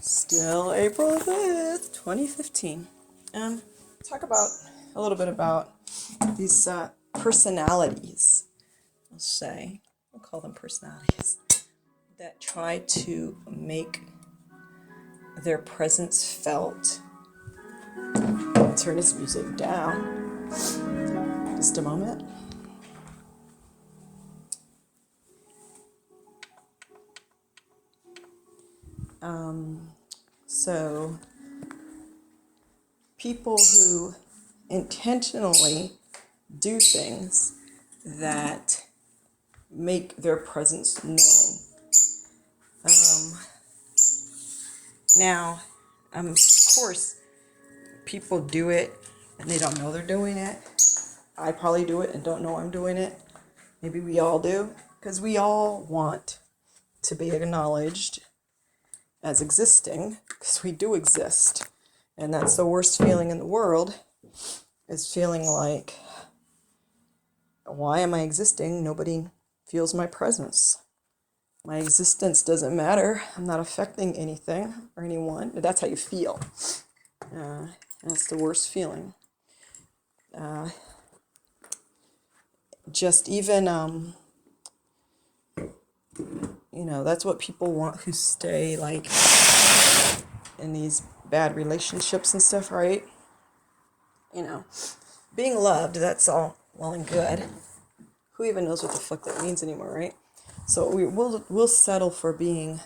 Still April 5th, 2015. Talk about a little bit about these personalities, I'll say. I'll call them personalities that try to make their presence felt. I'll turn this music down. Just a moment. So people who intentionally do things that make their presence known. Now, of course, people do it and they don't know they're doing it. I probably do it and don't know I'm doing it. Maybe we all do, because we all want to be acknowledged as existing, because we do exist. And that's the worst feeling in the world, is feeling like, why am I existing? Nobody feels my presence. My existence doesn't matter. I'm not affecting anything or anyone. That's how you feel. That's the worst feeling. Just even, that's what people want who stay like in these bad relationships and stuff, right? Being loved, that's all well and good. Who even knows what the fuck that means anymore, right? So we'll settle for being,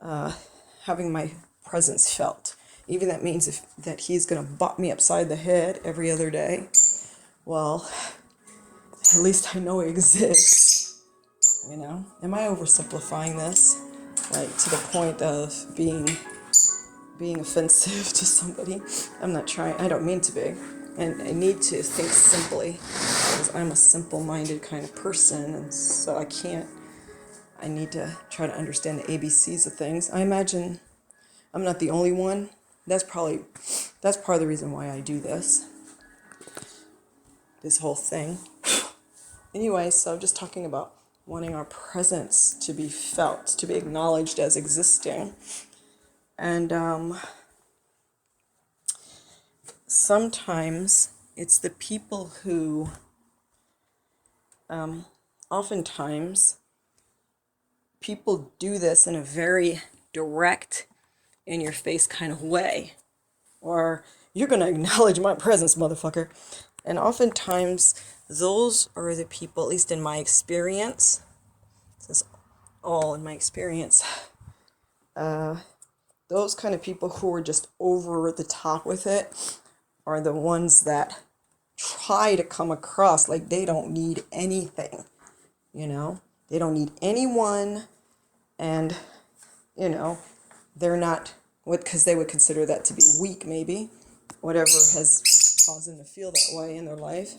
having my presence felt. Even that means that he's gonna bop me upside the head every other day. Well, at least I know he exists. Am I oversimplifying this? Like to the point of being offensive to somebody? I'm not trying. I don't mean to be. And I need to think simply, because I'm a simple-minded kind of person, and so I need to try to understand the ABCs of things. I imagine I'm not the only one. That's part of the reason why I do this whole thing. Anyway, so I'm just talking about wanting our presence to be felt, to be acknowledged as existing. And sometimes it's the people who, oftentimes, people do this in a very direct, in-your-face kind of way. Or, you're going to acknowledge my presence, motherfucker. And oftentimes, those are the people, at least in my experience, this is all in my experience, those kind of people who are just over the top with it are the ones that try to come across like they don't need anything, They don't need anyone, and, they're not, because they would consider that to be weak, maybe, whatever has caused them to feel that way in their life.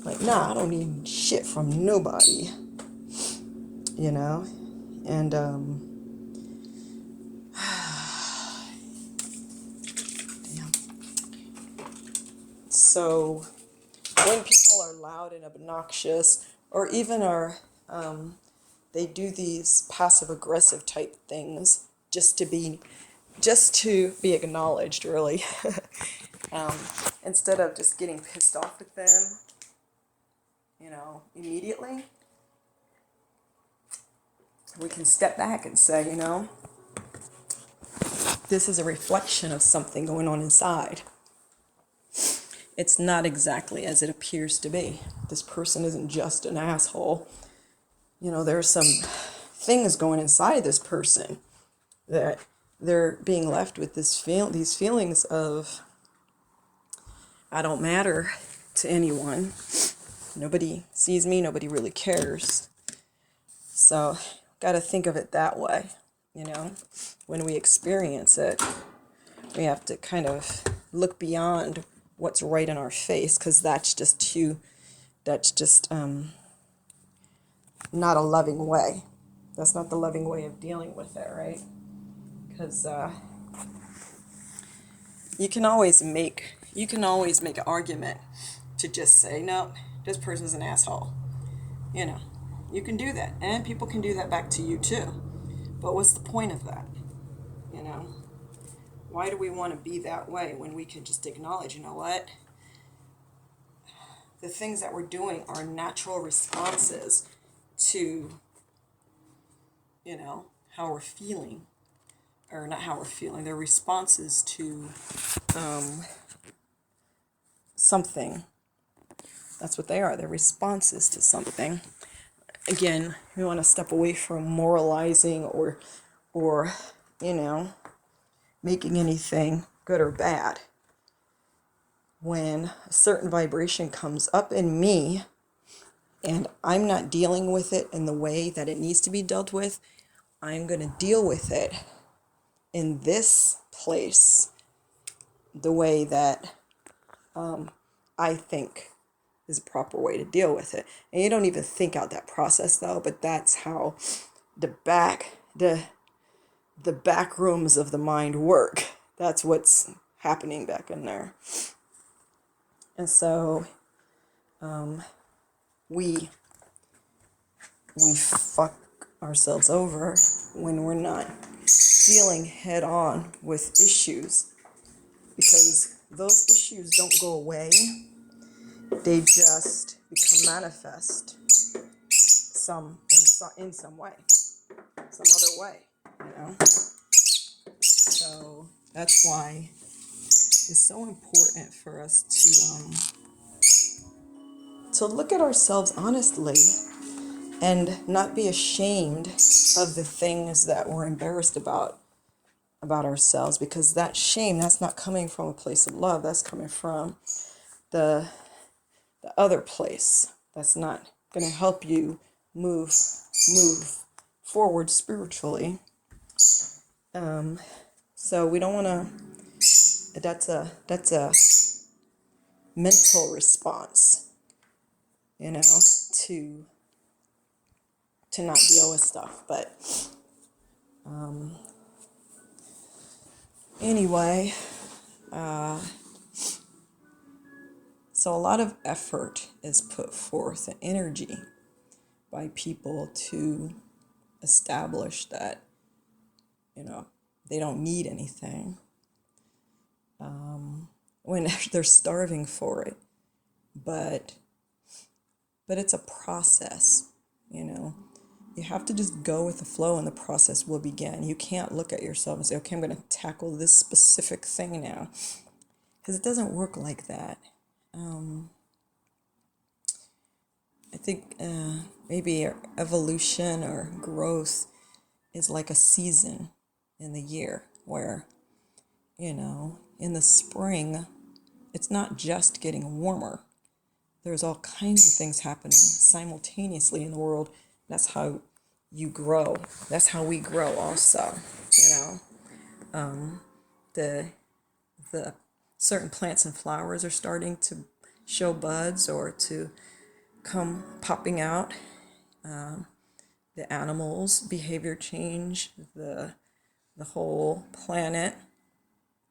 Like, nah, I don't need shit from nobody, and, damn. So, when people are loud and obnoxious, or even they do these passive-aggressive type things just to be acknowledged, really, instead of just getting pissed off at them, immediately, we can step back and say, this is a reflection of something going on inside. It's not exactly as it appears to be. This person isn't just an asshole. There's some things going inside this person that they're being left with these feelings of, I don't matter to anyone. Nobody sees me. Nobody really cares. So, got to think of it that way. When we experience it, we have to kind of look beyond what's right in our face, because that's just not a loving way. That's not the loving way of dealing with it, right? Because you can always make an argument to just say, no, this person's an asshole. You can do that, and people can do that back to you too. But what's the point of that? know? Why do we want to be that way when we can just acknowledge, you know what? The things that we're doing are natural responses to, you know, how we're feeling. Or not how we're feeling. They're responses to something. That's what they are. They're responses to something. Again, we want to step away from moralizing or you know, making anything good or bad. When a certain vibration comes up in me and I'm not dealing with it in the way that it needs to be dealt with, I'm going to deal with it in this place the way that I think is a proper way to deal with it. And you don't even think out that process though, but that's how the back rooms of the mind work. That's what's happening back in there. And so we fuck ourselves over when we're not dealing head on with issues, because those issues don't go away. They just become manifest in some way, some other way, you know. So that's why it's so important for us to look at ourselves honestly and not be ashamed of the things that we're embarrassed about ourselves, because that shame, that's not coming from a place of love. That's coming from the other place. That's not going to help you move forward spiritually. So we don't want to. That's a mental response, you know, to not deal with stuff. But anyway, so a lot of effort is put forth and energy by people to establish that, you know, they don't need anything when they're starving for it. But it's a process, you know. You have to just go with the flow and the process will begin. You can't look at yourself and say, okay, I'm going to tackle this specific thing now. Because it doesn't work like that. I think maybe evolution or growth is like a season in the year where, you know, in the spring, it's not just getting warmer. There's all kinds of things happening simultaneously in the world. That's how you grow. That's how we grow also, you know. The certain plants and flowers are starting to show buds or to come popping out. The animals' behavior change. The whole planet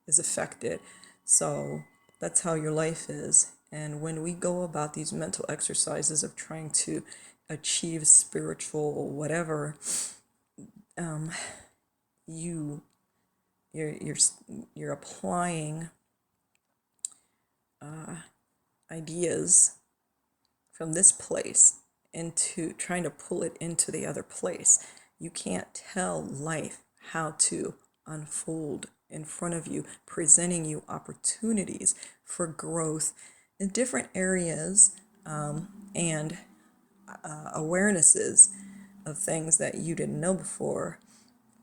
is affected. So that's how your life is. And when we go about these mental exercises of trying to achieve spiritual whatever, you're applying ideas from this place into trying to pull it into the other place. You can't tell life how to unfold in front of you, presenting you opportunities for growth in different areas and awarenesses of things that you didn't know before.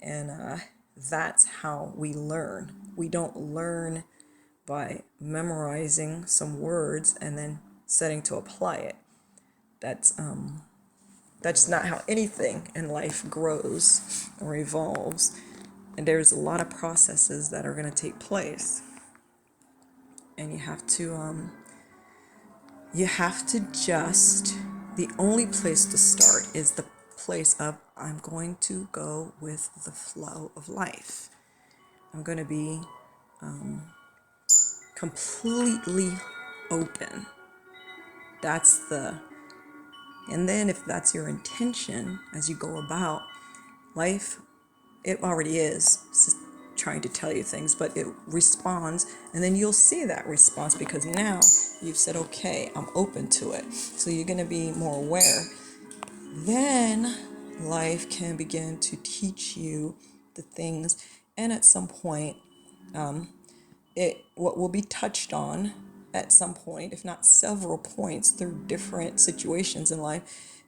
And that's how we learn. We don't learn by memorizing some words and then setting to apply it. That's not how anything in life grows or evolves. And there's a lot of processes that are going to take place. And you have to just, the only place to start is the place of, I'm going to go with the flow of life. I'm going to be completely open. And then if that's your intention as you go about life, it already is. It's just trying to tell you things, but it responds, and then you'll see that response because now you've said, okay, I'm open to it. So you're going to be more aware. Then life can begin to teach you the things, and at some point, what will be touched on at some point, if not several points through different situations in life,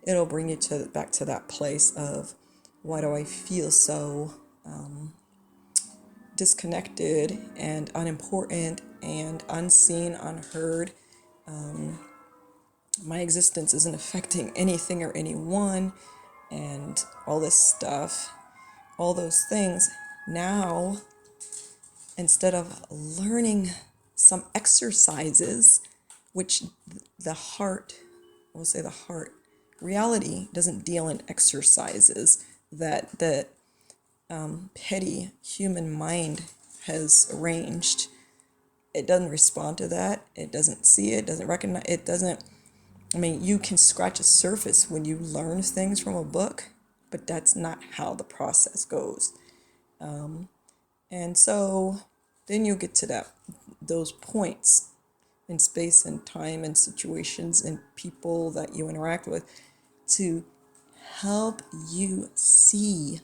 it'll bring you to back to that place of, why do I feel so disconnected and unimportant and unseen, unheard? My existence isn't affecting anything or anyone, and all this stuff, all those things. Now, instead of learning some exercises, which the heart, we'll say the heart, reality doesn't deal in exercises that the petty human mind has arranged. It doesn't respond to that. It doesn't see it, doesn't recognize it, doesn't. I mean, you can scratch a surface when you learn things from a book, but that's not how the process goes. And so then you'll get to those points in space and time and situations and people that you interact with to help you see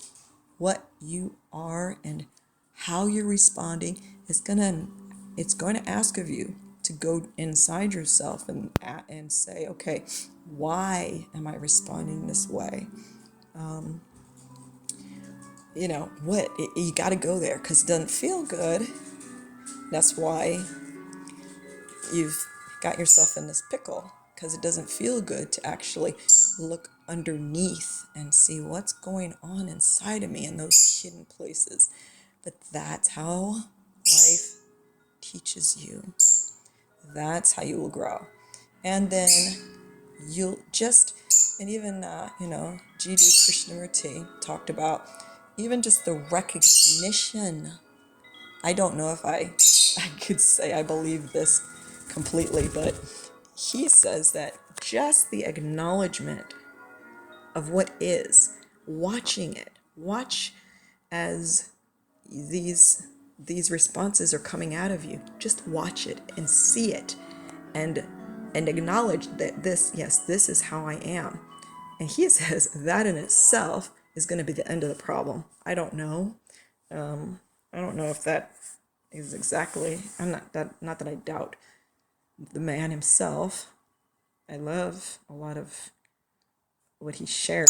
what you are and how you're responding. It's going to ask of you to go inside yourself and say, okay, why am I responding this way? You got to go there because it doesn't feel good. That's why you've got yourself in this pickle, because it doesn't feel good to actually look underneath and see what's going on inside of me in those hidden places. But that's how life teaches you. That's how you will grow. And then you'll just, and even, Jiddu Krishnamurti talked about even just the recognition. I don't know if I could say I believe this completely, but he says that just the acknowledgement of what is, watching it, watch as these responses are coming out of you. Just watch it and see it, and acknowledge that this is how I am. And he says that in itself is going to be the end of the problem. I don't know. I don't know if that is exactly. Not that I doubt the man himself. I love a lot of what he shared.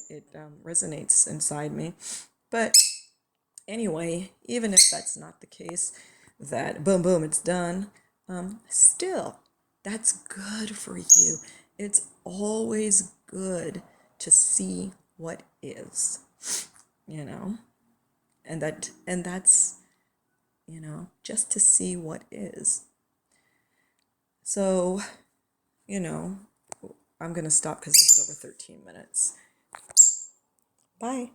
It resonates inside me. But anyway, even if that's not the case, that boom, boom, it's done, still, that's good for you. It's always good to see what is, and that's, just to see what is. So, I'm going to stop because this is over 13 minutes. Bye.